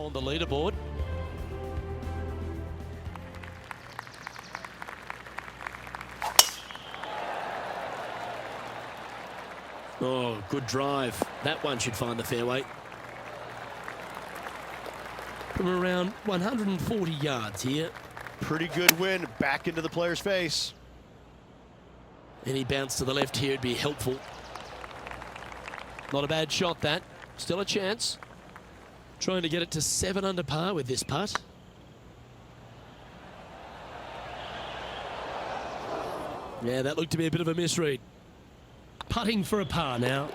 on the leaderboard. Oh, good drive. That one should find the fairway. From around 140 yards here. Pretty good win back into the player's face. Any bounce to the left here would be helpful. Not a bad shot, that. Still a chance. Trying to get it to 7 under par with this putt. Yeah, that looked to be a bit of a misread. Putting for a par now.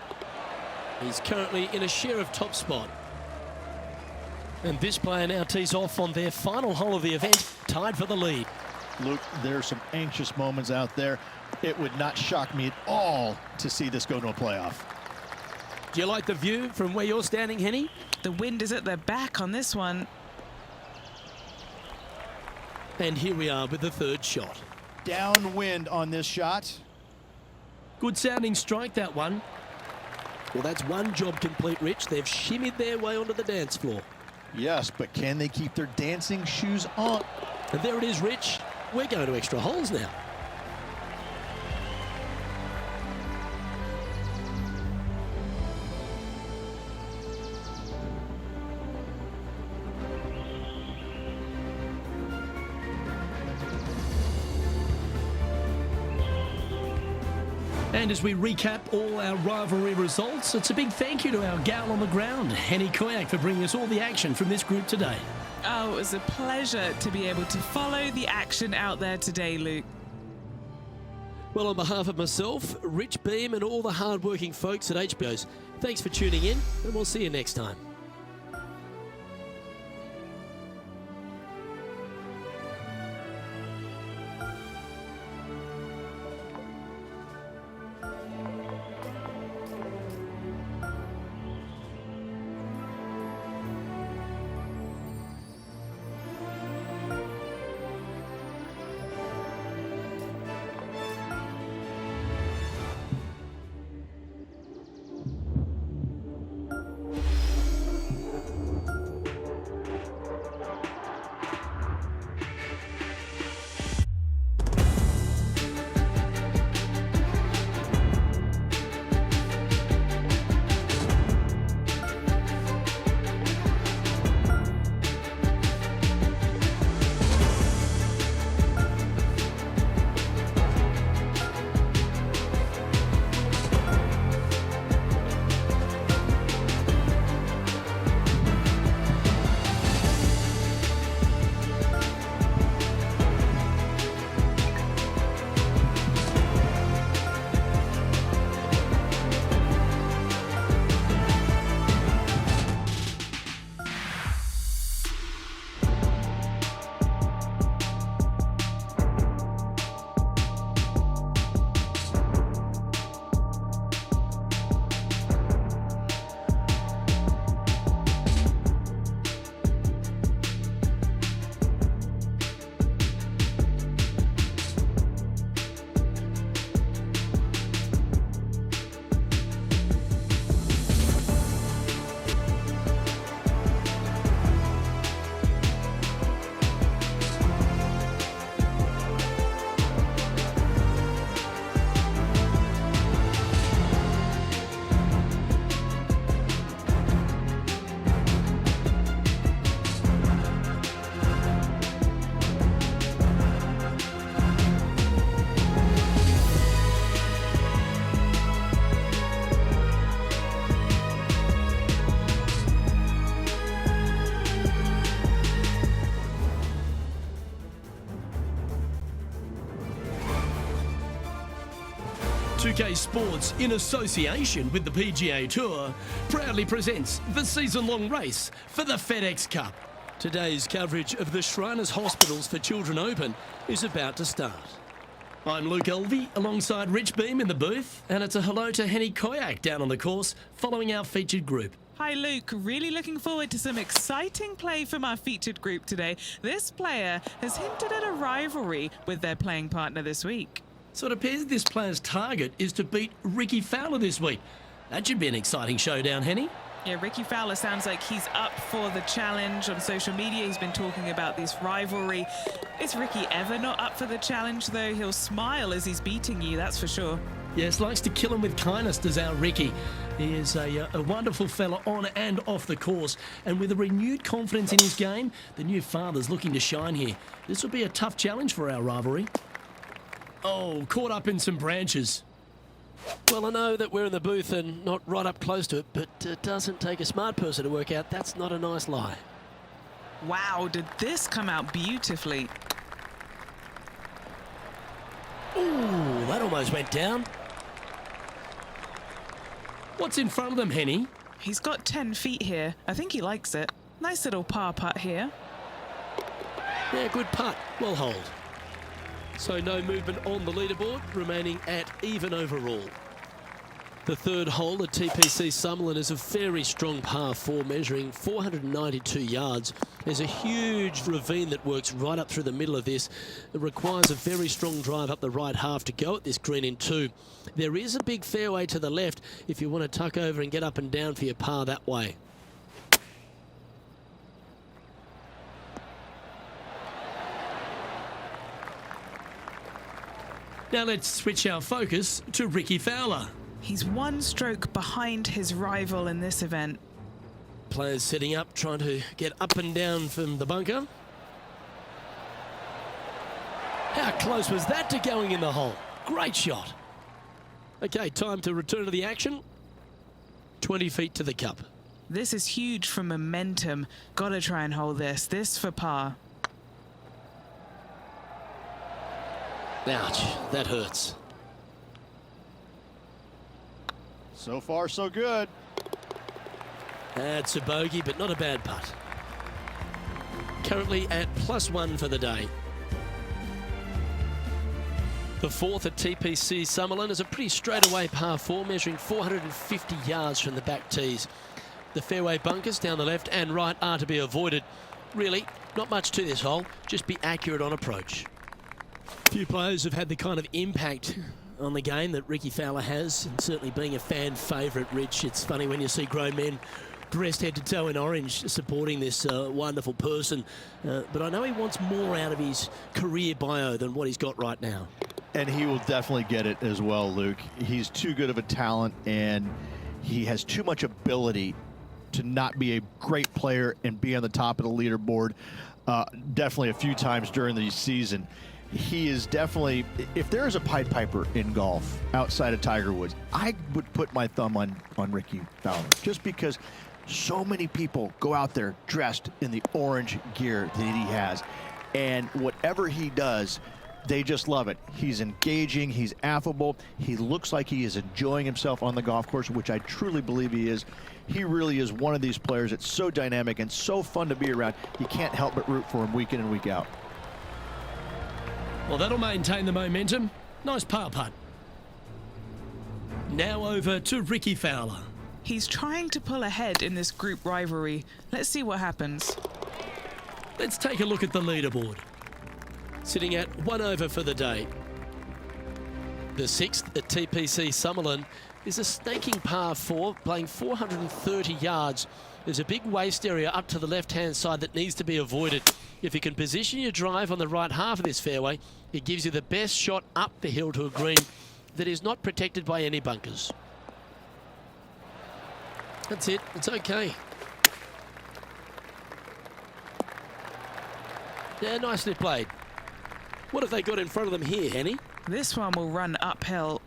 He's currently in a share of top spot. And this player now tees off on their final hole of the event, tied for the lead. Luke, there's some anxious moments out there. It would not shock me at all to see this go to a playoff. Do you like the view from where you're standing, Henny? The wind is at their back on this one. And here we are with the third shot. Downwind on this shot. Good sounding strike, that one. Well, that's one job complete, Rich. They've shimmied their way onto the dance floor. Yes, but can they keep their dancing shoes on? And there it is, Rich. We're going to extra holes now. And as we recap all our rivalry results, it's a big thank you to our gal on the ground, Henny Koyak, for bringing us all the action from this group today. Oh, it was a pleasure to be able to follow the action out there today, Luke. Well, on behalf of myself, Rich Beam, and all the hard-working folks at HBO's, thanks for tuning in, and we'll see you next time. KaijuForceNeo Sports, in association with the PGA Tour, proudly presents the season-long race for the FedEx Cup. Today's coverage of the Shriners Hospitals for Children Open is about to start. I'm Luke Elvey, alongside Rich Beam in the booth, and it's a hello to Henny Koyak down on the course, following our featured group. Hi Luke, really looking forward to some exciting play from our featured group today. This player has hinted at a rivalry with their playing partner this week. So it appears this player's target is to beat Ricky Fowler this week. That should be an exciting showdown, Henny. Yeah, Ricky Fowler sounds like he's up for the challenge. On social media, he's been talking about this rivalry. Is Ricky ever not up for the challenge, though? He'll smile as he's beating you, that's for sure. Yes, likes to kill him with kindness, does our Ricky. He is a wonderful fella on and off the course. And with a renewed confidence in his game, the new father's looking to shine here. This will be a tough challenge for our rivalry. Oh, caught up in some branches. Well, I know that we're in the booth and not right up close to it, but it doesn't take a smart person to work out that's not a nice lie. Wow, did this come out beautifully? Ooh, that almost went down. What's in front of them, Henny? He's got 10 feet here. I think he likes it. Nice little par putt here. Yeah, good putt. Well hold. So no movement on the leaderboard, remaining at even overall. The third hole at TPC Summerlin is a very strong par 4, measuring 492 yards. There's a huge ravine that works right up through the middle of this. It requires a very strong drive up the right half to go at this green in 2. There is a big fairway to the left if you want to tuck over and get up and down for your par that way. Now let's switch our focus to Ricky Fowler. He's one stroke behind his rival in this event. Players setting up, trying to get up and down from the bunker. How close was that to going in the hole? Great shot. Okay, time to return to the action. 20 feet to the cup. This is huge for momentum. Gotta try and hold this. This for par. Ouch, that hurts. So far, so good. That's a bogey, but not a bad putt. Currently at +1 for the day. The fourth at TPC Summerlin is a pretty straightaway par 4, measuring 450 yards from the back tees. The fairway bunkers down the left and right are to be avoided. Really, not much to this hole, just be accurate on approach. Few players have had the kind of impact on the game that Ricky Fowler has, and certainly being a fan favourite, Rich. It's funny when you see grown men dressed head to toe in orange supporting this wonderful person, but I know he wants more out of his career bio than what he's got right now. And he will definitely get it as well, Luke. He's too good of a talent, and he has too much ability to not be a great player and be on the top of the leaderboard definitely a few times during the season. He is definitely, if there is a Pied Piper in golf outside of Tiger Woods, I would put my thumb on Ricky Fowler, just because so many people go out there dressed in the orange gear that he has, and whatever he does, they just love it. He's engaging, he's affable, he looks like he is enjoying himself on the golf course, which I truly believe he is. He really is one of these players that's so dynamic and so fun to be around. You can't help but root for him week in and week out. Well, that'll maintain the momentum. Nice par putt. Now over to Ricky Fowler. He's trying to pull ahead in this group rivalry. Let's see what happens. Let's take a look at the leaderboard. Sitting at 1 over for the day. The sixth at TPC Summerlin is a snaking par 4, playing 430 yards. There's a big waste area up to the left-hand side that needs to be avoided. If you can position your drive on the right half of this fairway, it gives you the best shot up the hill to a green that is not protected by any bunkers. That's it. It's okay. Yeah, nicely played. What have they got in front of them here, Henny? This one will run uphill.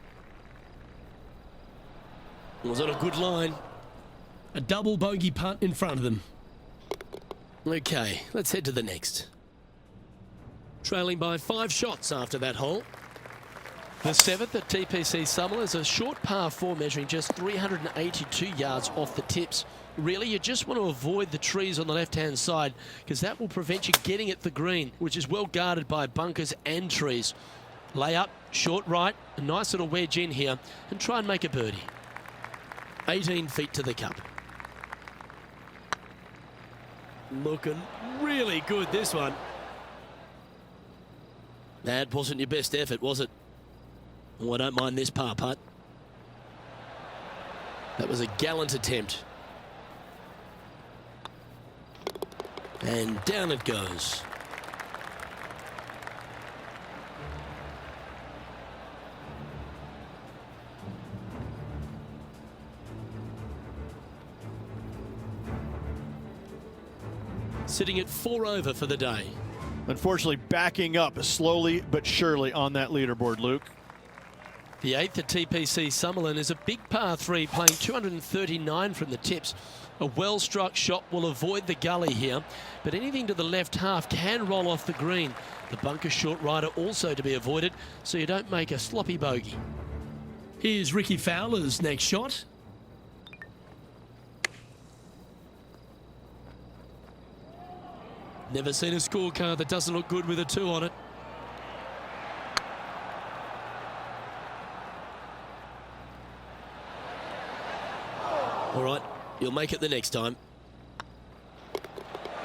Was that a good line? A double bogey putt in front of them. Okay, let's head to the next. Trailing by 5 shots after that hole. The seventh at TPC Summerlin is a short par 4, measuring just 382 yards off the tips. Really, you just want to avoid the trees on the left-hand side, because that will prevent you getting at the green, which is well guarded by bunkers and trees. Lay up, short right, a nice little wedge in here, and try and make a birdie. 18 feet to the cup. Looking really good, this one. That wasn't your best effort, was it? Oh, I don't mind this par putt. That was a gallant attempt. And down it goes. Sitting at 4 over for the day. Unfortunately, backing up slowly but surely on that leaderboard, Luke. The 8th at TPC Summerlin is a big par 3, playing 239 from the tips. A well-struck shot will avoid the gully here, but anything to the left half can roll off the green. The bunker short rider also to be avoided, so you don't make a sloppy bogey. Here's Ricky Fowler's next shot. Never seen a scorecard that doesn't look good with a 2 on it. All right, you'll make it the next time.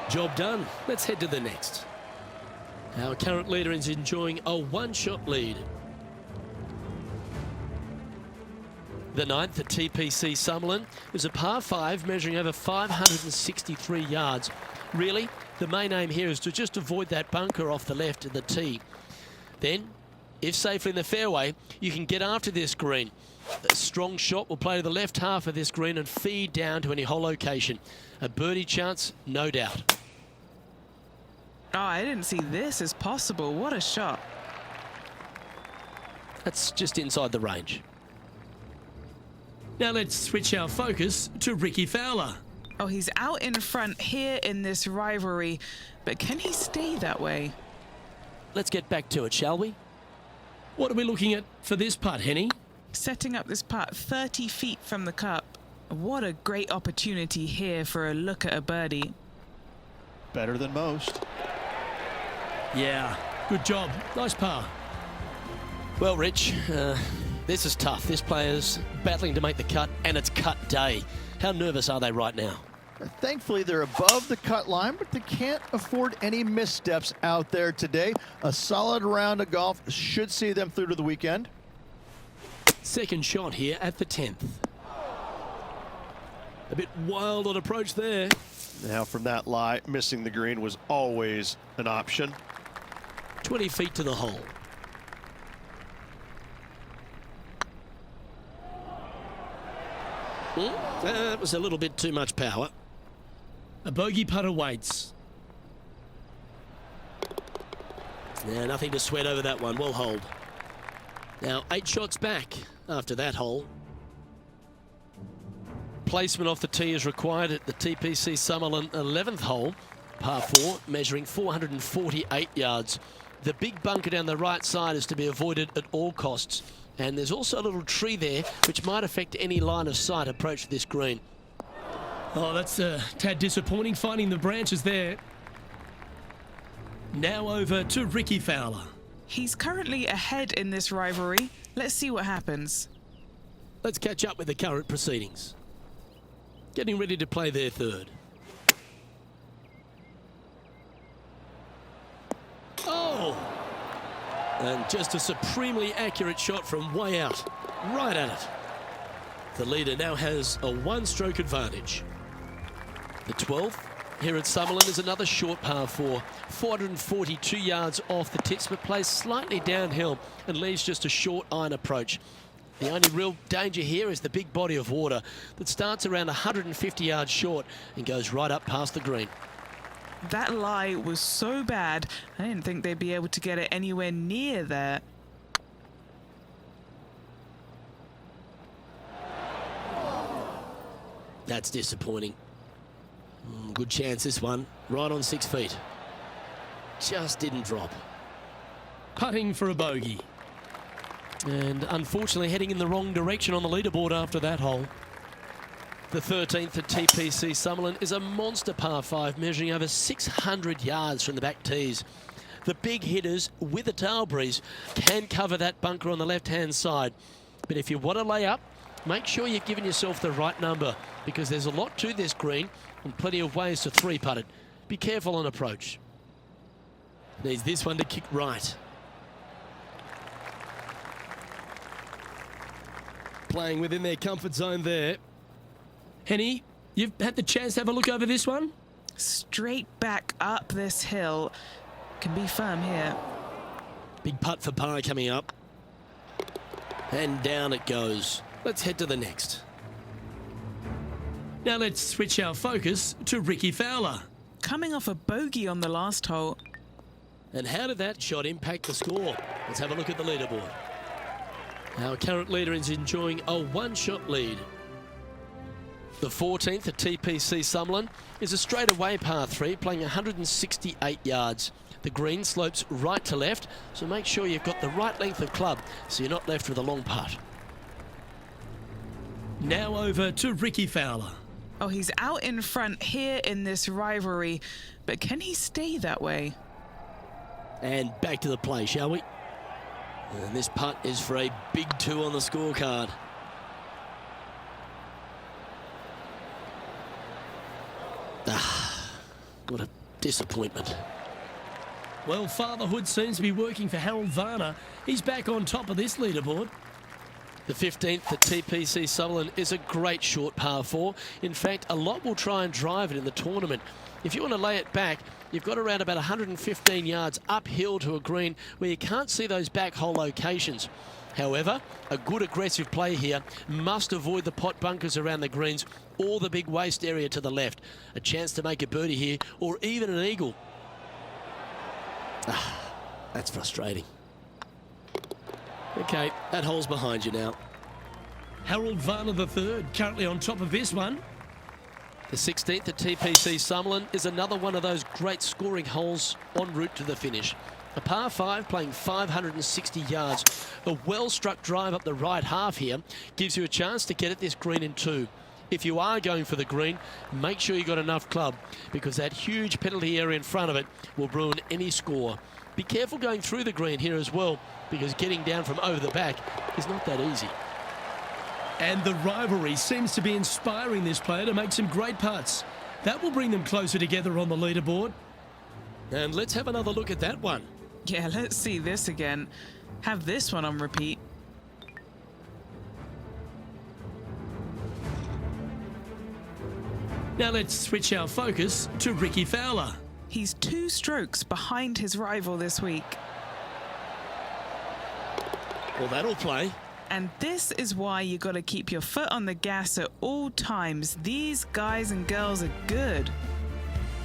Job done. Let's head to the next. Our current leader is enjoying a 1-shot lead. The 9th at TPC Summerlin is a par 5 measuring over 563 yards. Really, the main aim here is to just avoid that bunker off the left of the tee. Then, if safely in the fairway, you can get after this green. A strong shot will play to the left half of this green and feed down to any hole location. A birdie chance, no doubt. Oh, I didn't see this as possible. What a shot. That's just inside the range. Now let's switch our focus to Ricky Fowler. Oh, he's out in front here in this rivalry, but can he stay that way? Let's get back to it, shall we? What are we looking at for this putt, Henny? Setting up this putt 30 feet from the cup. What a great opportunity here for a look at a birdie. Better than most. Yeah, good job. Nice par. Well, Rich, this is tough. This player's battling to make the cut, and it's cut day. How nervous are they right now? Thankfully, they're above the cut line, but they can't afford any missteps out there today. A solid round of golf should see them through to the weekend. Second shot here at the 10th. A bit wild on approach there. Now from that lie, missing the green was always an option. 20 feet to the hole. That was a little bit too much power. A bogey putt awaits. Now, nothing to sweat over that one. We'll hold. Now, 8 shots back after that hole. Placement off the tee is required at the TPC Summerlin 11th hole, par 4, measuring 448 yards. The big bunker down the right side is to be avoided at all costs. And there's also a little tree there which might affect any line of sight approach to this green. Oh, that's a tad disappointing, finding the branches there. Now over to Ricky Fowler. He's currently ahead in this rivalry. Let's see what happens. Let's catch up with the current proceedings. Getting ready to play their third. Oh! And just a supremely accurate shot from way out. Right at it. The leader now has a 1-stroke advantage. The 12th here at Summerlin is another short par 4. 442 yards off the tips, but plays slightly downhill and leaves just a short iron approach. The only real danger here is the big body of water that starts around 150 yards short and goes right up past the green. That lie was so bad, I didn't think they'd be able to get it anywhere near there. That's disappointing. Good chance this one. Right on 6 feet. Just didn't drop. Putting for a bogey. And unfortunately heading in the wrong direction on the leaderboard after that hole. The 13th at TPC Summerlin is a monster par 5 measuring over 600 yards from the back tees. The big hitters with a tail breeze can cover that bunker on the left-hand side. But if you want to lay up, make sure you've given yourself the right number because there's a lot to this green and plenty of ways to 3-putt it. Be careful on approach. Needs this one to kick right. Playing within their comfort zone there. Henny, you've had the chance to have a look over this one? Straight back up this hill. Can be firm here. Big putt for par coming up. And down it goes. Let's head to the next. Now let's switch our focus to Rickie Fowler. Coming off a bogey on the last hole. And how did that shot impact the score? Let's have a look at the leaderboard. Our current leader is enjoying a one-shot lead. The 14th at TPC Summerlin is a straightaway par 3 playing 168 yards. The green slopes right to left, so make sure you've got the right length of club so you're not left with a long putt. Now over to Rickie Fowler. Oh, he's out in front here in this rivalry, but can he stay that way? And back to the play, shall we? And this putt is for a big 2 on the scorecard. What a disappointment. Well, fatherhood seems to be working for Harold Varner. He's back on top of this leaderboard. The 15th at TPC Summerlin is a great short par 4. In fact, a lot will try and drive it in the tournament. If you want to lay it back, you've got around about 115 yards uphill to a green where you can't see those back hole locations. However, a good aggressive play here must avoid the pot bunkers around the greens or the big waste area to the left. A chance to make a birdie here or even an eagle. That's frustrating. Okay, that hole's behind you now. Harold Varner III currently on top of this one. The 16th at TPC Summerlin is another one of those great scoring holes en route to the finish. A par 5 playing 560 yards. A well-struck drive up the right half here gives you a chance to get at this green in 2. If you are going for the green, make sure you got enough club because that huge penalty area in front of it will ruin any score. Be careful going through the green here as well because getting down from over the back is not that easy. And the rivalry seems to be inspiring this player to make some great putts. That will bring them closer together on the leaderboard. And let's have another look at that one. Yeah, let's see this again. Have this one on repeat. Now let's switch our focus to Rickie Fowler. He's 2 strokes behind his rival this week. Well, that'll play. And this is why you got to keep your foot on the gas at all times. These guys and girls are good.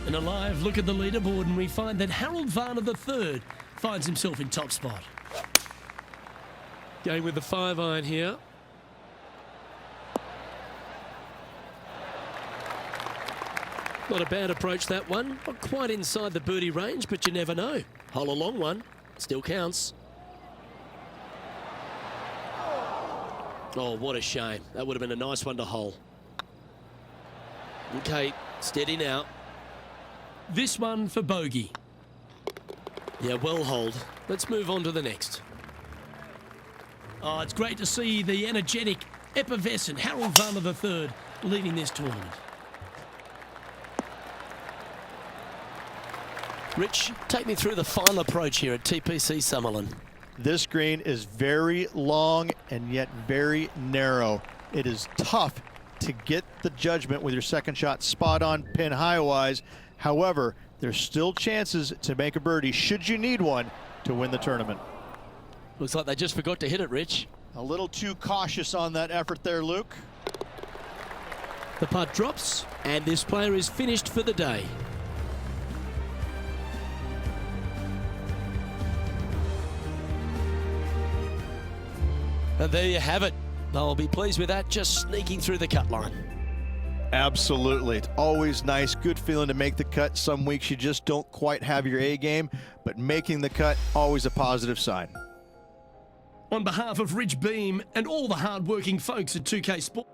And a live look at the leaderboard and we find that Harold Varner III finds himself in top spot. Going with the 5-iron here. Not a bad approach, that one. Not quite inside the birdie range, but you never know. Hole a long one. Still counts. Oh, what a shame. That would have been a nice one to hole. Okay, steady now. This one for bogey. Yeah, well holed. Let's move on to the next. Oh, it's great to see the energetic, effervescent Harold Varner III leading this tournament. Rich, take me through the final approach here at TPC Summerlin. This green is very long and yet very narrow. It is tough to get the judgment with your second shot spot on, pin high wise. However, there's still chances to make a birdie should you need one to win the tournament. Looks like they just forgot to hit it, Rich. A little too cautious on that effort there, Luke. The putt drops, and this player is finished for the day. And there you have it. I'll be pleased with that, just sneaking through the cut line. Absolutely. It's always nice, good feeling to make the cut. Some weeks you just don't quite have your A game, but making the cut, always a positive sign. On behalf of Rich Beam and all the hard-working folks at 2K Sports.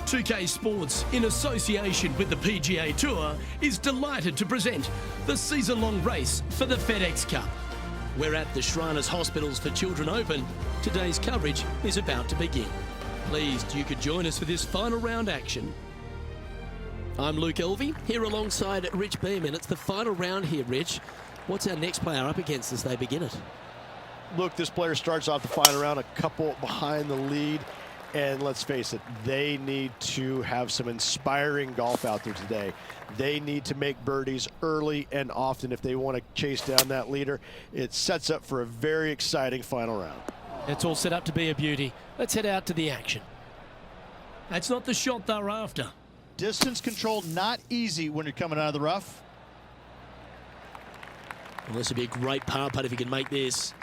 2K Sports, in association with the PGA Tour, is delighted to present the season-long race for the FedEx Cup. We're at the Shriners Hospitals for Children Open. Today's coverage is about to begin. Pleased you could join us for this final round action. I'm Luke Elvey, here alongside Rich Beeman. It's the final round here, Rich. What's our next player up against as they begin it? Look, this player starts off the final round a couple behind the lead. And let's face it, they need to have some inspiring golf out there today. They need to make birdies early and often if they want to chase down that leader. It sets up for a very exciting final round. It's all set up to be a beauty. Let's head out to the action. That's not the shot they're after. Distance control not easy when you're coming out of the rough. Well, this would be a great par putt if he can make this.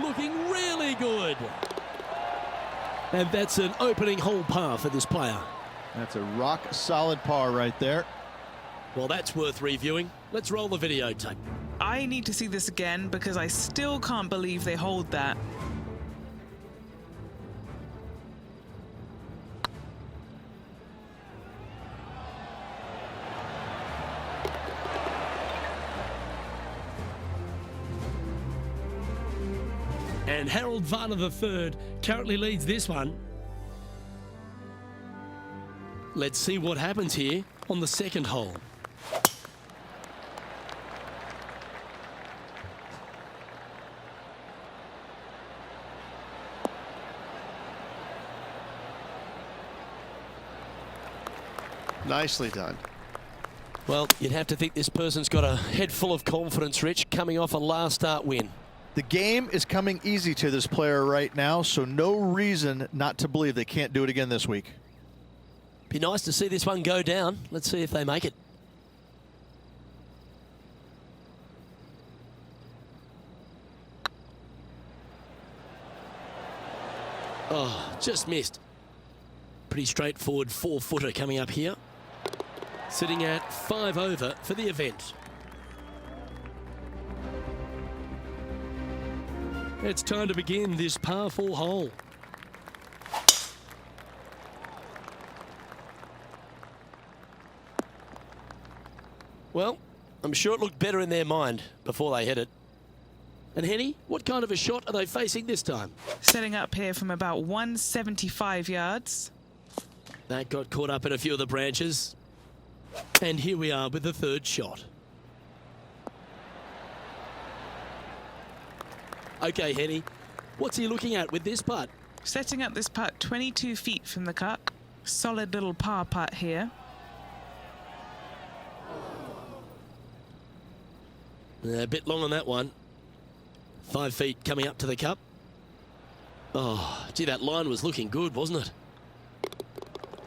Looking really good. And that's an opening hole par for this player. That's a rock solid par right there. Well, that's worth reviewing. Let's roll the videotape. I need to see this again because I still can't believe they hold that. And Harold Varner III currently leads this one. Let's see what happens here on the second hole. Nicely done. Well, you'd have to think this person's got a head full of confidence, Rich, coming off a last start win. The game is coming easy to this player right now, so no reason not to believe they can't do it again this week. Be nice to see this one go down. Let's see if they make it. Oh, just missed. Pretty straightforward 4-footer coming up here. Sitting at 5 over for the event. It's time to begin this par 4 hole. Well, I'm sure it looked better in their mind before they hit it. And Henny, what kind of a shot are they facing this time? Setting up here from about 175 yards. That got caught up in a few of the branches. And here we are with the third shot. Okay, Henny, what's he looking at with this putt? Setting up this putt 22 feet from the cup. Solid little par putt here. A bit long on that one. 5 feet coming up to the cup. Oh, gee, that line was looking good, wasn't it?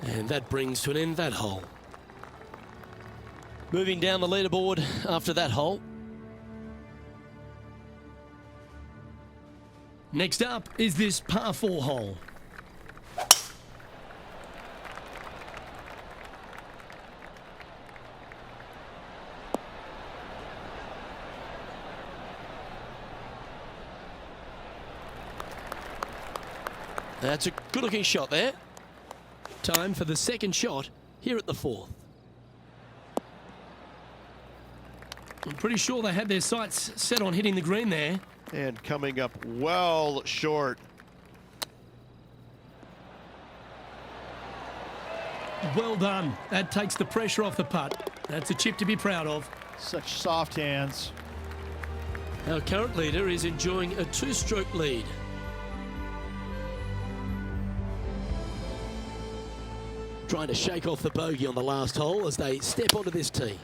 And that brings to an end that hole. Moving down the leaderboard after that hole. Next up is this par 4 hole. That's a good-looking shot there. Time for the second shot here at the 4th. I'm pretty sure they had their sights set on hitting the green there. And coming up well short. Well done. That takes the pressure off the putt. That's a chip to be proud of. Such soft hands. Our current leader is enjoying a 2-stroke lead. Trying to shake off the bogey on the last hole as they step onto this tee.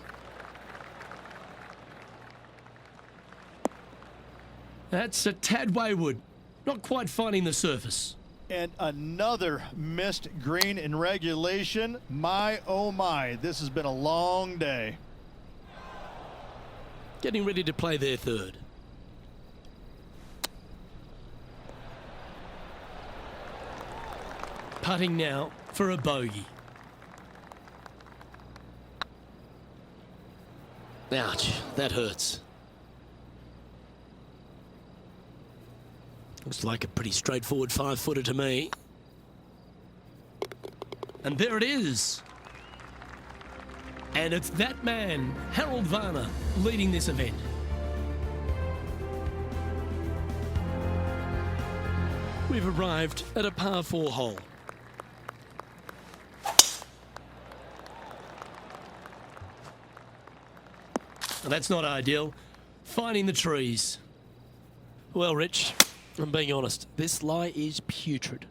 That's a tad wayward. Not quite finding the surface. And another missed green in regulation. My, oh my, this has been a long day. Getting ready to play their third. Putting now for a bogey. Ouch, that hurts. Looks like a pretty straightforward 5-footer to me. And there it is. And it's that man, Harold Varner, leading this event. We've arrived at a par 4 hole. Well, that's not ideal. Finding the trees. Well, Rich, I'm being honest. This lie is putrid.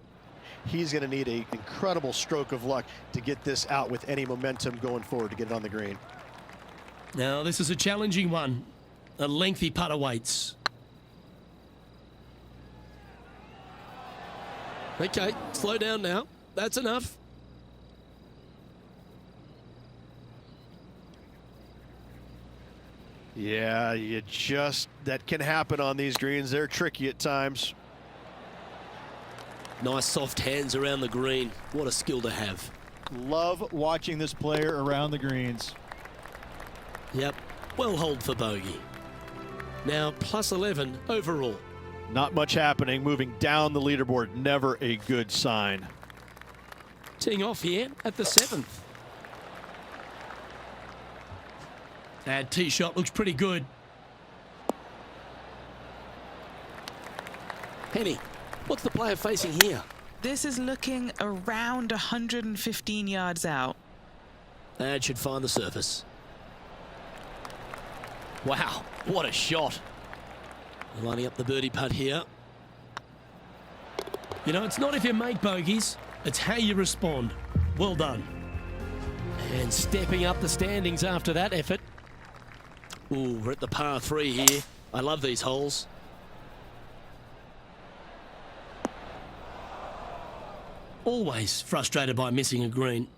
He's going to need an incredible stroke of luck to get this out with any momentum going forward to get it on the green. Now, this is a challenging one. A lengthy putt awaits. Okay, slow down now. That's enough. Yeah, that can happen on these greens. They're tricky at times. Nice soft hands around the green. What a skill to have. Love watching this player around the greens. Yep, well holed for bogey. Now plus 11 overall. Not much happening. Moving down the leaderboard, never a good sign. Teeing off here at the 7th. That tee shot looks pretty good. Henny, what's the player facing here? This is looking around 115 yards out. That should find the surface. Wow, what a shot. Lining up the birdie putt here. You know, it's not if you make bogeys, it's how you respond. Well done. And stepping up the standings after that effort. Ooh, we're at the par 3 here. I love these holes. Always frustrated by missing a green.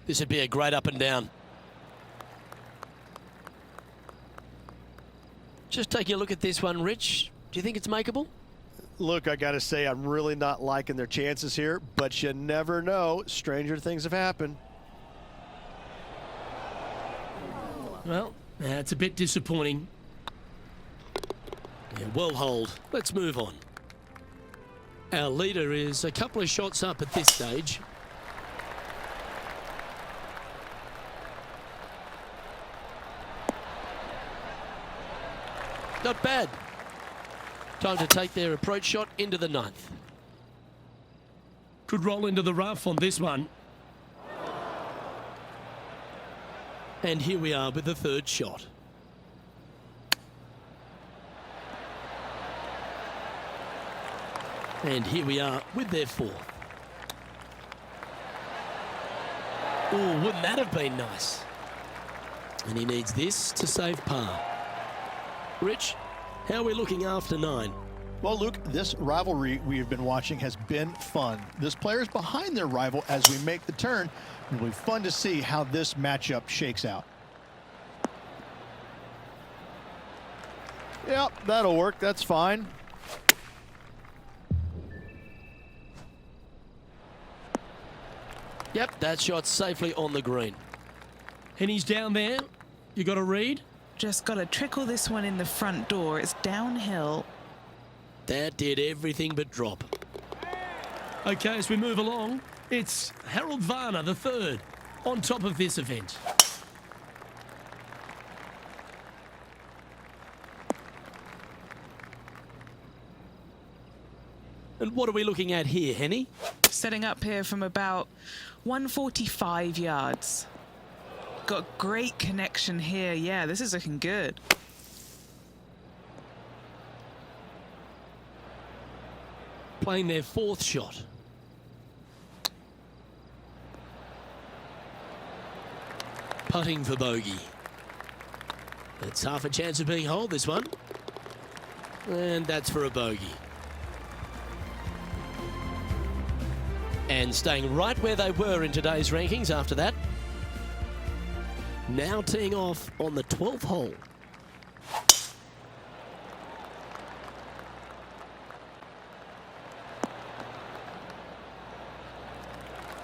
This would be a great up and down. Just taking a look at this one, Rich. Do you think it's makeable? Look, I got to say, I'm really not liking their chances here, but you never know. Stranger things have happened. Well, that's a bit disappointing. Yeah, well holed. Let's move on. Our leader is a couple of shots up at this stage. Not bad. Time to take their approach shot into the 9th. Could roll into the rough on this one. And here we are with the 3rd shot. And here we are with their 4th. Oh, wouldn't that have been nice? And he needs this to save par. Rich, how are we looking after 9? Well, Luke, this rivalry we have been watching has been fun. This player is behind their rival as we make the turn. It'll be fun to see how this matchup shakes out. Yep, that'll work. That's fine. Yep, that shot's safely on the green. And he's down there. You got a read? Just got to trickle this one in the front door. It's downhill. That did everything but drop. Okay, as we move along, it's Harold Varner, the 3rd, on top of this event. And what are we looking at here, Henny? Setting up here from about 145 yards. Got great connection here. Yeah, this is looking good. Playing their 4th shot. Putting for bogey. It's half a chance of being holed, this one. And that's for a bogey. And staying right where they were in today's rankings after that. Now teeing off on the 12th hole.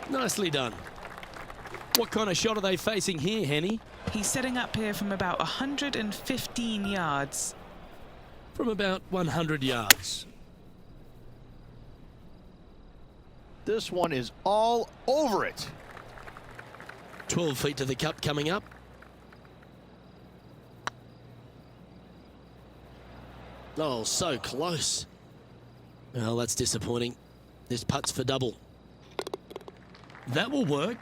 Nicely done. What kind of shot are they facing here, Henny? He's setting up here from about 115 yards. From about 100 yards. This one is all over it. 12 feet to the cup coming up. Oh, so close. Well, that's disappointing. This putt's for double. That will work.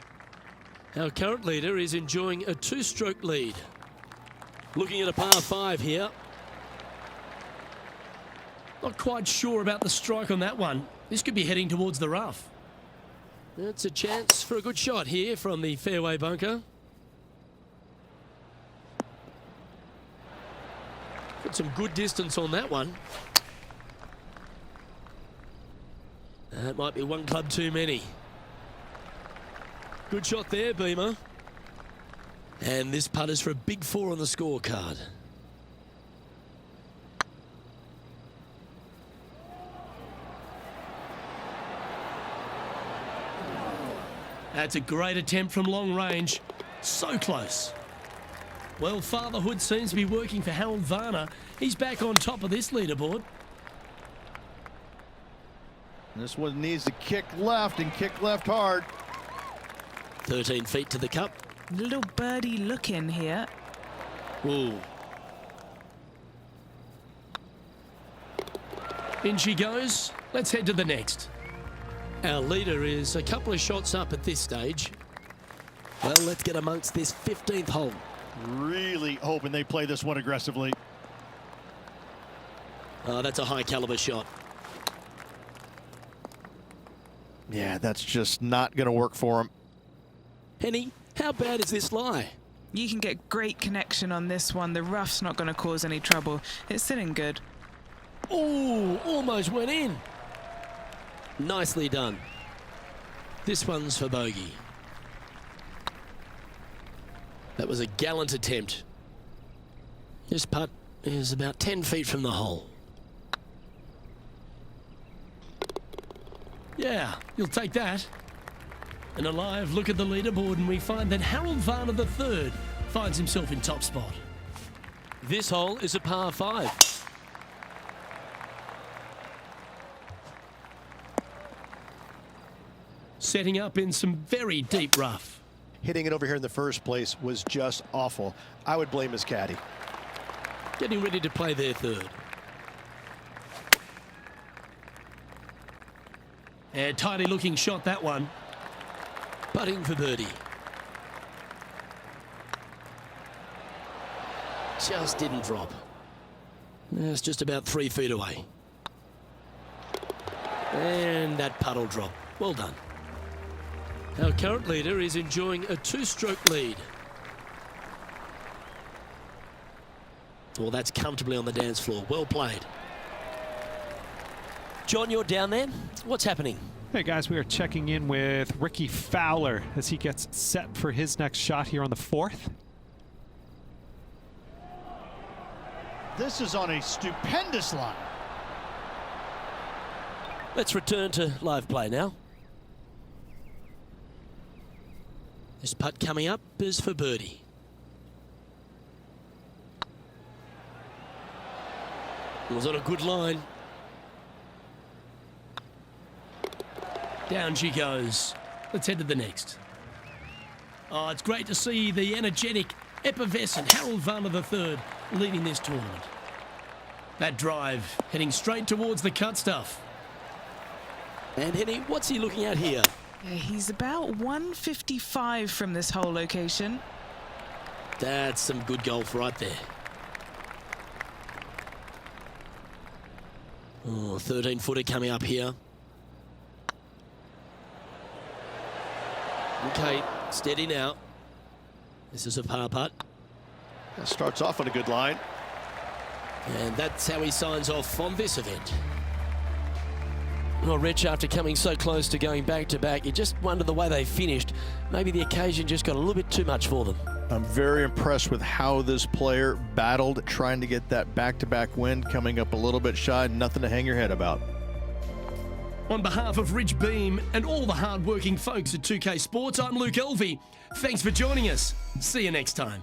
Our current leader is enjoying a 2-stroke lead. Looking at a par 5 here. Not quite sure about the strike on that one. This could be heading towards the rough. It's a chance for a good shot here from the fairway bunker. Got some good distance on that one. That might be one club too many. Good shot there, Beamer. And this putt is for a big 4 on the scorecard. That's a great attempt from long range. So close. Well, fatherhood seems to be working for Harold Varner. He's back on top of this leaderboard. This one needs to kick left and kick left hard. 13 feet to the cup. Little birdie look in here. Ooh. In she goes. Let's head to the next. Our leader is a couple of shots up at this stage. Well, let's get amongst this 15th hole. Really hoping they play this one aggressively. Oh, that's a high caliber shot. Yeah, that's just not going to work for him. Henny, how bad is this lie? You can get great connection on this one. The rough's not going to cause any trouble. It's sitting good. Oh, almost went in. Nicely done. This one's for bogey. That was a gallant attempt. This putt is about 10 feet from the hole. Yeah, you'll take that. And a live look at the leaderboard, and we find that Harold Varner III finds himself in top spot. This hole is a par 5. Setting up in some very deep rough. Hitting it over here in the first place was just awful. I would blame his caddy. Getting ready to play their third. A tidy looking shot, that one. Putting for birdie. Just didn't drop. It's just about 3 feet away. And that putt will drop. Well done. Our current leader is enjoying a 2-stroke lead. Well, that's comfortably on the dance floor. Well played. John, you're down there. What's happening? Hey guys, we are checking in with Ricky Fowler as he gets set for his next shot here on the 4th. This is on a stupendous line. Let's return to live play now. This putt coming up is for birdie. It was on a good line. Down she goes. Let's head to the next. Oh, it's great to see the energetic, effervescent Harold Varner III leading this tournament. That drive heading straight towards the cut stuff. And Henny, what's he looking at here? Yeah, he's about 155 from this hole location. That's some good golf right there. Oh, 13-footer coming up here. Okay, steady now. This is a par putt. That starts off on a good line. And that's how he signs off on this event. Well, Rich, after coming so close to going back-to-back, you just wonder the way they finished. Maybe the occasion just got a little bit too much for them. I'm very impressed with how this player battled, trying to get that back-to-back win, coming up a little bit shy, nothing to hang your head about. On behalf of Rich Beam and all the hard-working folks at 2K Sports, I'm Luke Elvey. Thanks for joining us. See you next time.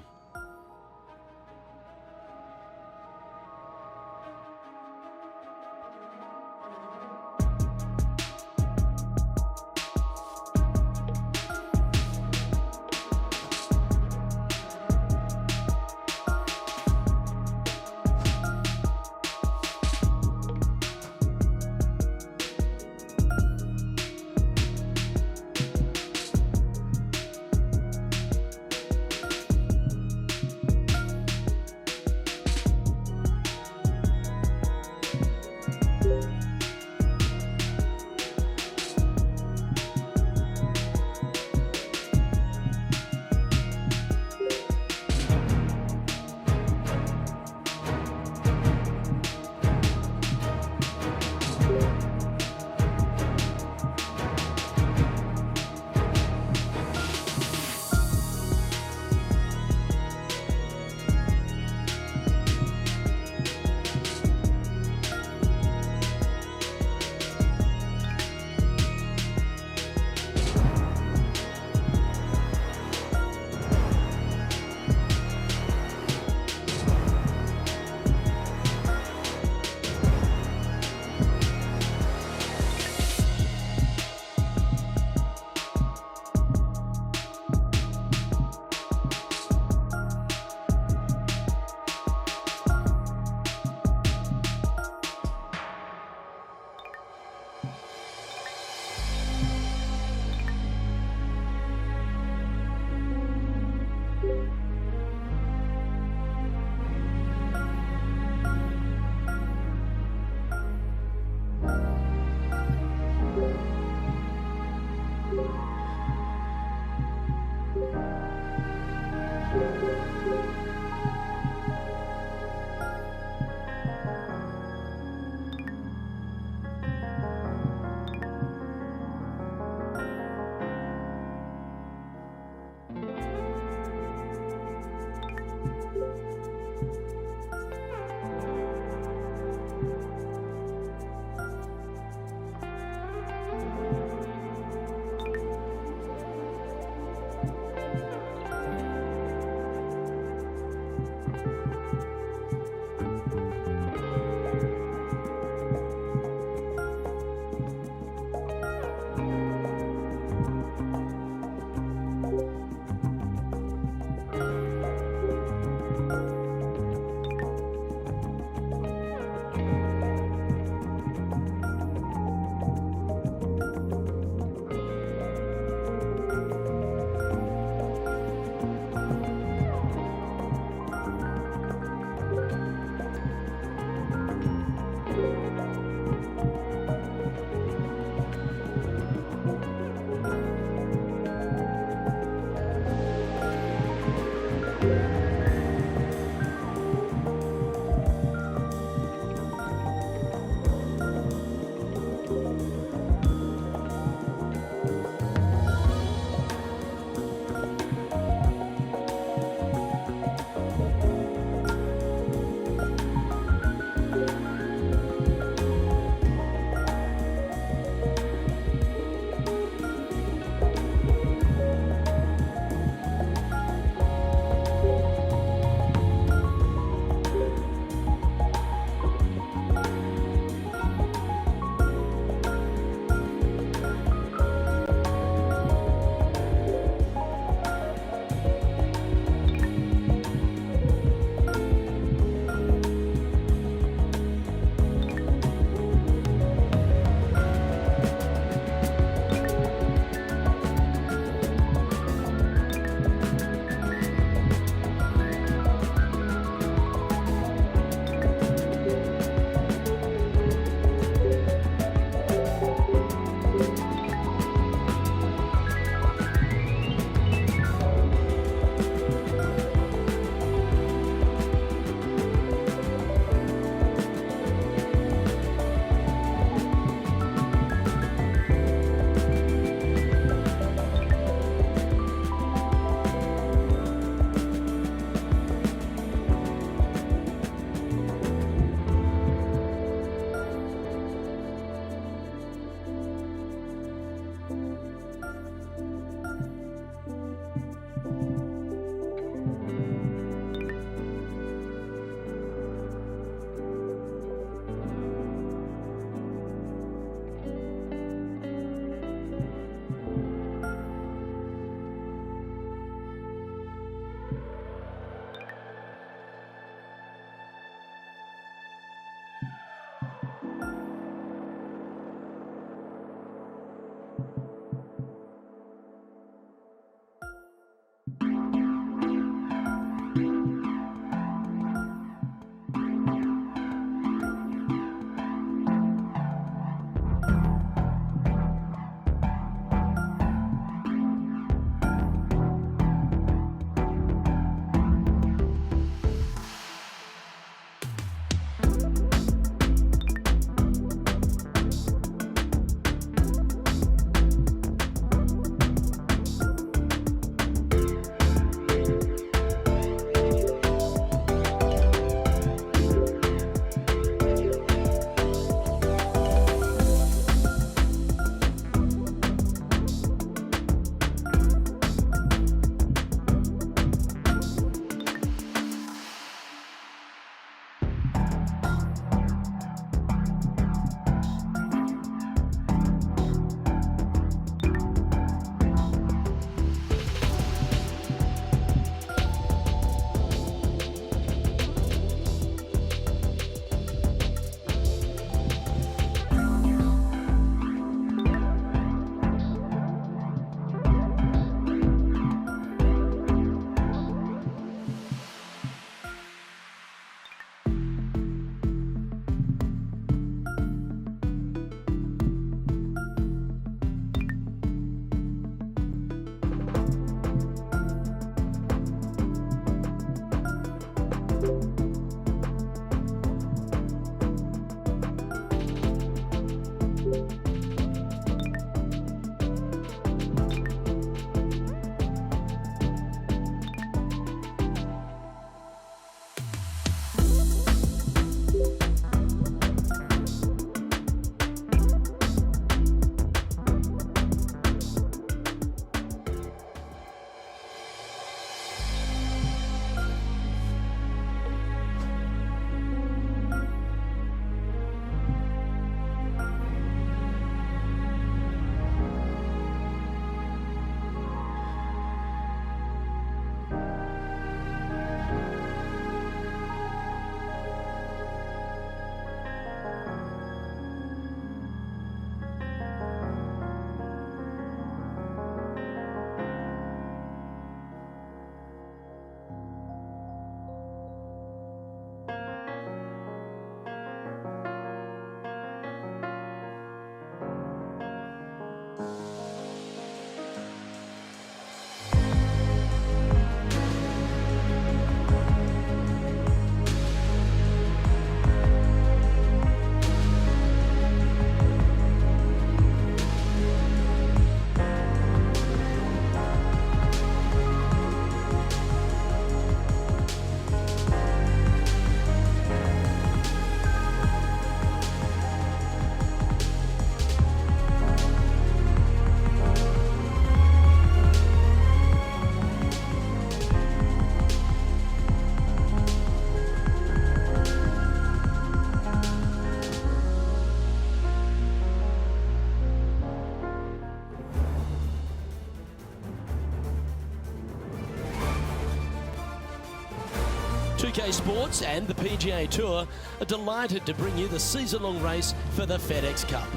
2K Sports and the PGA Tour are delighted to bring you the season-long race for the FedEx Cup.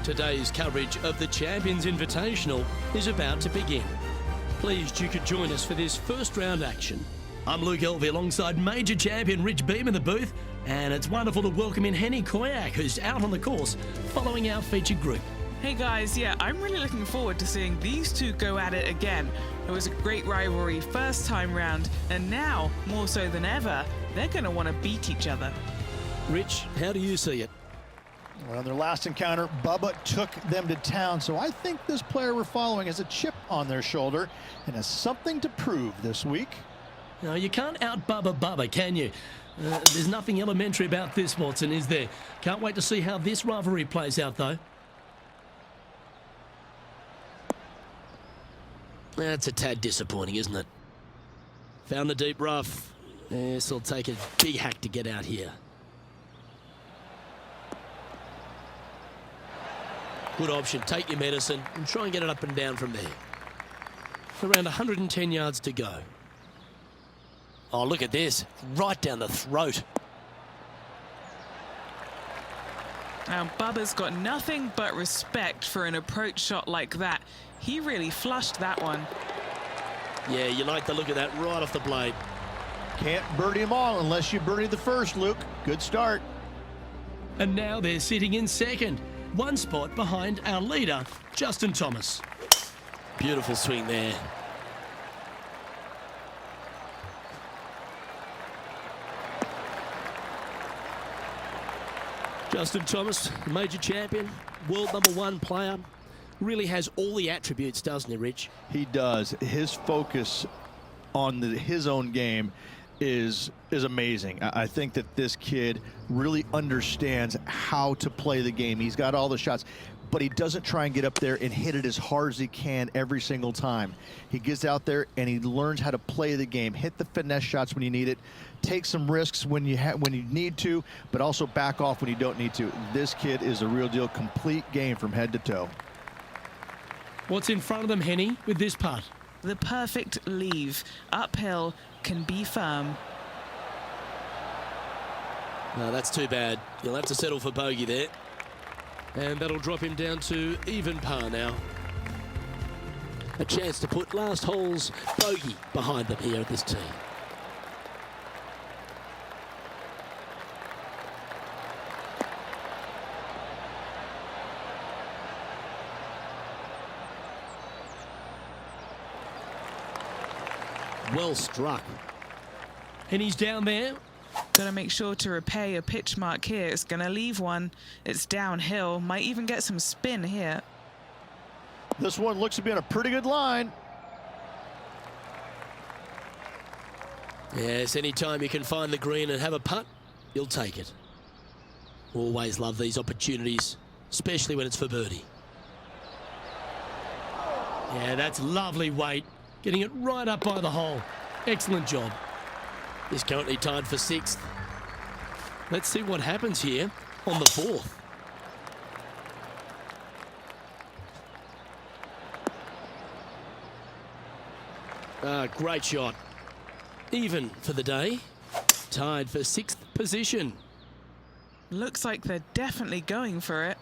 Today's coverage of the Champions Invitational is about to begin. Pleased you could join us for this first round action. I'm Luke Elvey alongside major champion Rich Beam in the booth, and it's wonderful to welcome in Henny Koyak, who's out on the course following our featured group. Hey guys, yeah, I'm really looking forward to seeing these two go at it again. It was a great rivalry first time round, and now, more so than ever, they're going to want to beat each other. Rich, how do you see it? Well, in their last encounter, Bubba took them to town, so I think this player we're following has a chip on their shoulder and has something to prove this week. No, you can't out-Bubba, can you? There's nothing elementary about this, Watson, is there? Can't wait to see how this rivalry plays out, though. That's a tad disappointing, isn't it? Found the deep rough. This will take a big hack to get out here. Good option. Take your medicine and try and get it up and down from there. Around 110 yards to go. Oh, look at this. Right down the throat. Now, Bubba's got nothing but respect for an approach shot like that. He really flushed that one. Yeah, you like the look of that right off the blade. Can't birdie them all unless you birdie the first, Luke. Good start. And now they're sitting in second, one spot behind our leader, Justin Thomas. Beautiful swing there. Justin Thomas, the major champion, world #1 player, really has all the attributes, doesn't he, Rich? He does. His focus on his own game is amazing. I think that this kid really understands how to play the game. He's got all the shots, but he doesn't try and get up there and hit it as hard as he can every single time. He gets out there and he learns how to play the game, hit the finesse shots when you need it, take some risks when you need to, but also back off when you don't need to. This kid is a real deal, complete game from head to toe. What's in front of them, Henny, with this putt? The perfect leave. Uphill, can be firm. No, that's too bad. You'll have to settle for bogey there. And that'll drop him down to even par now. A chance to put last hole's bogey behind them here at this tee. Well struck. And he's down there. Gotta make sure to repay a pitch mark here. It's gonna leave one. It's downhill. Might even get some spin here. This one looks to be on a pretty good line. Yes, anytime you can find the green and have a putt, you'll take it. Always love these opportunities, especially when it's for birdie. Yeah, that's lovely weight. Getting it right up by the hole. Excellent job. He's currently tied for 6th. Let's see what happens here on the 4th. Great shot. Even for the day. Tied for 6th position. Looks like they're definitely going for it.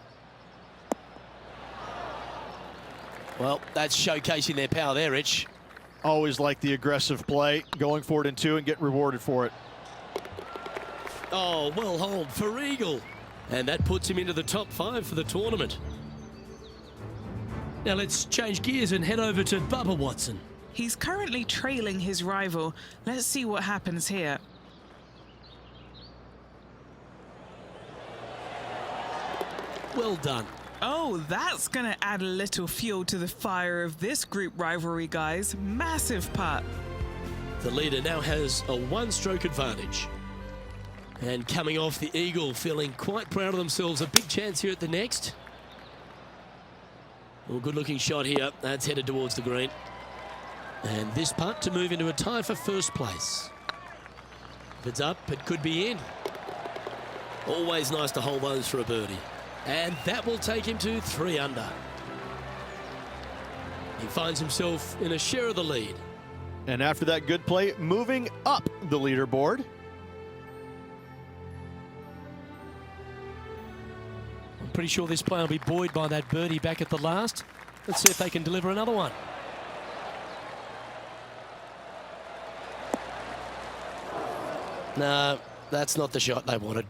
Well, that's showcasing their power there, Rich. Always like the aggressive play, going for it in 2 and get rewarded for it. Oh, well holed for eagle. And that puts him into the top 5 for the tournament. Now let's change gears and head over to Bubba Watson. He's currently trailing his rival. Let's see what happens here. Well done. Oh, that's going to add a little fuel to the fire of this group rivalry, guys. Massive putt. The leader now has a 1-stroke advantage. And coming off the eagle, feeling quite proud of themselves. A big chance here at the next. Well, good looking shot here. That's headed towards the green. And this putt to move into a tie for first place. If it's up, it could be in. Always nice to hold those for a birdie. And that will take him to 3 under. He finds himself in a share of the lead. And after that good play, moving up the leaderboard. I'm pretty sure this player will be buoyed by that birdie back at the last. Let's see if they can deliver another one. No, that's not the shot they wanted.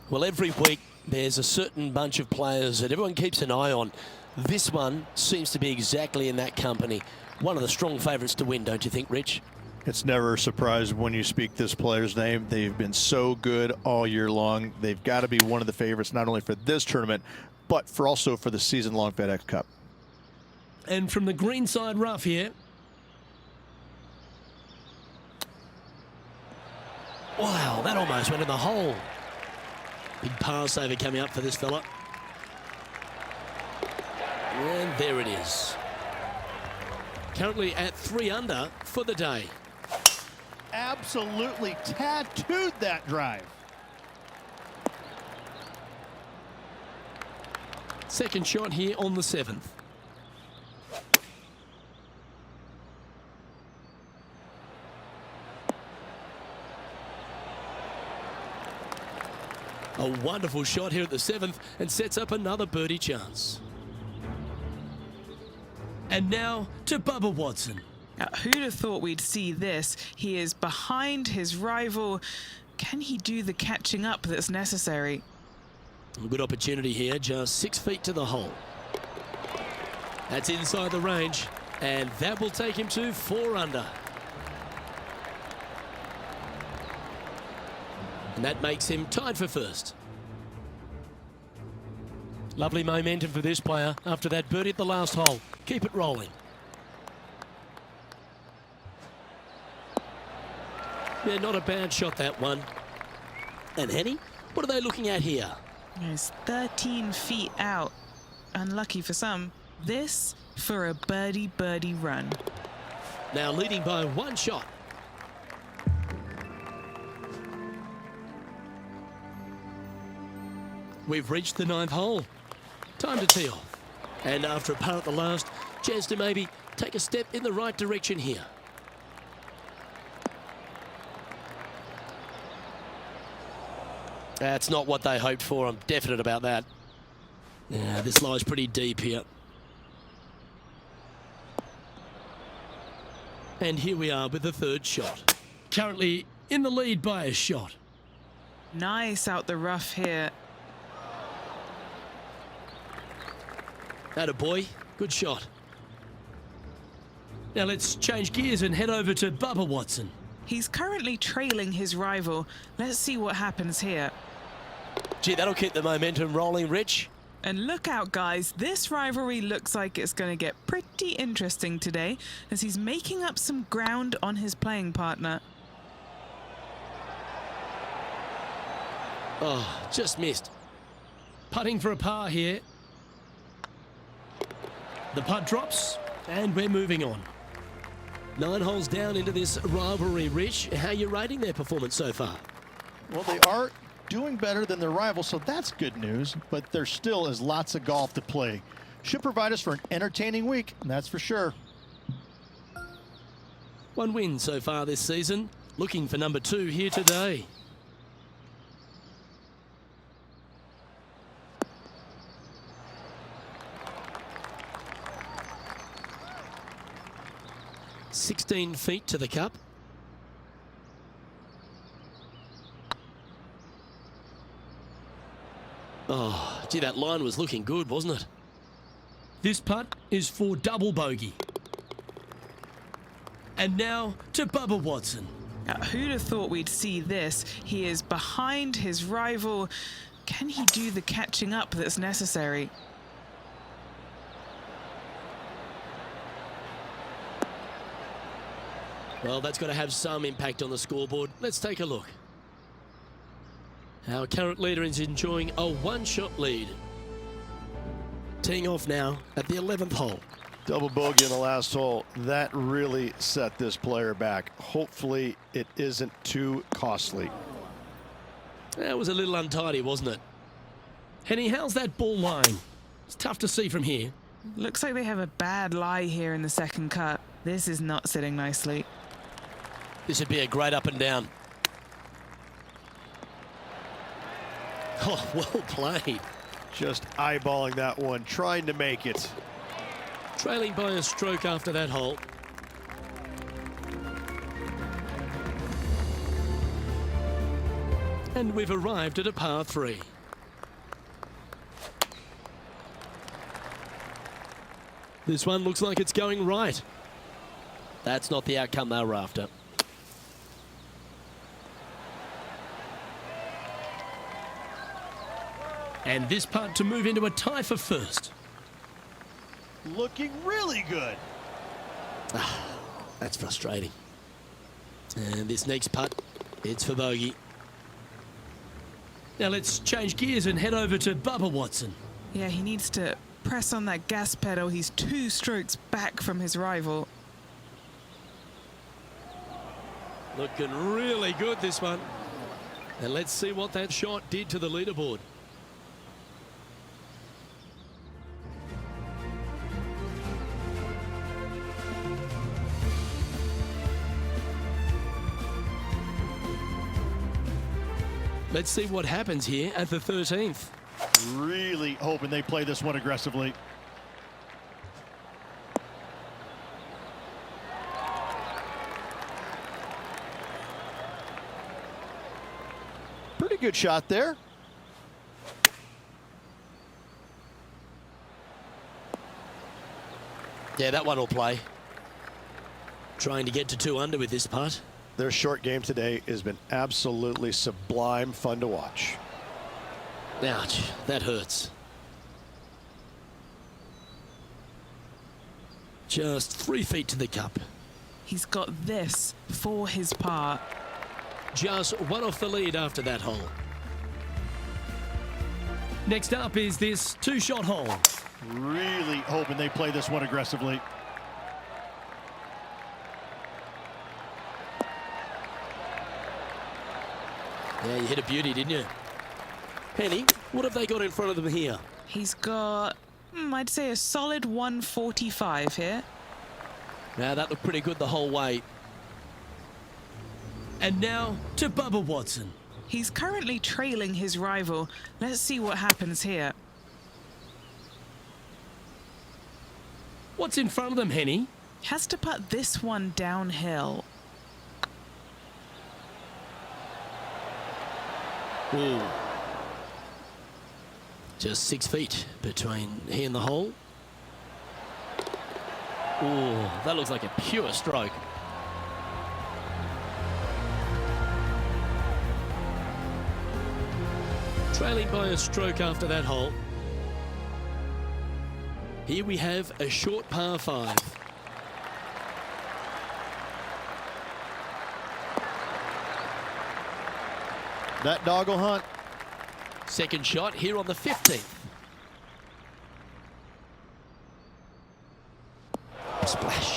Well, every week there's a certain bunch of players that everyone keeps an eye on. This one seems to be exactly in that company. One of the strong favourites to win, don't you think, Rich? It's never a surprise when you speak this player's name. They've been so good all year long. They've got to be one of the favorites, not only for this tournament, but also for the season-long FedEx Cup. And from the green side rough here. Wow, that almost went in the hole. Big par saver coming up for this fella. And there it is. Currently at 3 under for the day. Absolutely tattooed that drive. Second shot here on the 7th. A wonderful shot here at the 7th and sets up another birdie chance. And now to Bubba Watson. Who'd have thought we'd see this? He is behind his rival. Can he do the catching up that's necessary? Good opportunity here, just 6 feet to the hole. That's inside the range, and that will take him to 4 under. And that makes him tied for first. Lovely momentum for this player after that birdie at the last hole. Keep it rolling. Yeah, not a bad shot, that one. And Henny, what are they looking at here? He's 13 feet out. Unlucky for some. This for a birdie run. Now leading by 1 shot. We've reached the 9th hole. Time to tee off. And after a par at the last, chance to maybe take a step in the right direction here. That's not what they hoped for. I'm definite about that. Yeah, this lies pretty deep here. And here we are with the 3rd shot. Currently in the lead by a shot. Nice out the rough here. Attaboy, good shot. Now let's change gears and head over to Bubba Watson. He's currently trailing his rival. Let's see what happens here. Gee, that'll keep the momentum rolling, Rich. And look out, guys. This rivalry looks like it's going to get pretty interesting today as he's making up some ground on his playing partner. Oh, just missed. Putting for a par here. The putt drops, and we're moving on. 9 holes down into this rivalry, Rich. How are you rating their performance so far? Well, they are doing better than their rivals, so that's good news, but there still is lots of golf to play. Should provide us for an entertaining week, that's for sure. 1 win so far this season. Looking for number 2 here today. $16 feet to the cup. Oh, gee, that line was looking good, wasn't it? This putt is for double bogey. And now to Bubba Watson. Who'd have thought we'd see this? He is behind his rival. Can he do the catching up that's necessary? Well, that's got to have some impact on the scoreboard. Let's take a look. Our current leader is enjoying a 1-shot lead. Teeing off now at the 11th hole. Double bogey in the last hole. That really set this player back. Hopefully it isn't too costly. That was a little untidy, wasn't it? Henny, how's that ball lying? It's tough to see from here. Looks like they have a bad lie here in the second cut. This is not sitting nicely. This would be a great up and down. Oh, well played. Just eyeballing that one, trying to make it. Trailing by a stroke after that hole. And we've arrived at a par 3. This one looks like it's going right. That's not the outcome they were after. And this putt to move into a tie for first. Looking really good. That's frustrating. And this next putt, it's for bogey. Now let's change gears and head over to Bubba Watson. Yeah, he needs to press on that gas pedal. He's 2 strokes back from his rival. Looking really good, this one. And let's see what that shot did to the leaderboard. Let's see what happens here at the 13th. Really hoping they play this one aggressively. Pretty good shot there. Yeah, that one will play. Trying to get to 2 under with this putt. Their short game today has been absolutely sublime fun to watch. Ouch, that hurts. Just 3 feet to the cup. He's got this for his par. Just 1 off the lead after that hole. Next up is this 2-shot hole. Really hoping they play this one aggressively. Yeah, you hit a beauty, didn't you? Penny, what have they got in front of them here? He's got, I'd say, a solid 145 here. Now, that looked pretty good the whole way. And now to Bubba Watson. He's currently trailing his rival. Let's see what happens here. What's in front of them, Henny? Has to putt this one downhill. Ooh. Just 6 feet between he and the hole. Ooh, that looks like a pure stroke. Trailing by a stroke after that hole. Here we have a short par 5. That dog will hunt. Second shot here on the 15th. Splash.